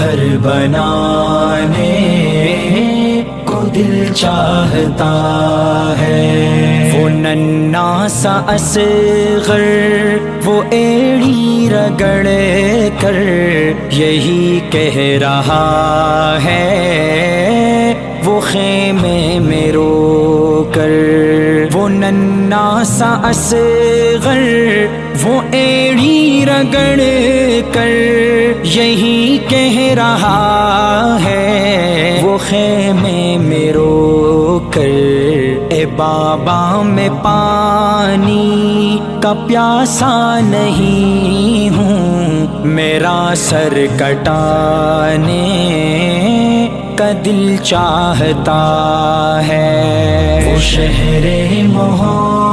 گھر بنانے کو دل چاہتا ہے۔ وہ ننھا سا اصغر وہ ایڑی رگڑ کر یہی کہہ رہا ہے، وہ خیمے میں رو کر۔ وہ ننھا سا اصغر وہ ایڑی رگڑ کر یہی کہہ رہا ہے، وہ خیمے میں رو کر۔ اے بابا میں پانی کا پیاسا نہیں ہوں، میرا سر کٹانے کا دل چاہتا ہے۔ وہ شہر محمد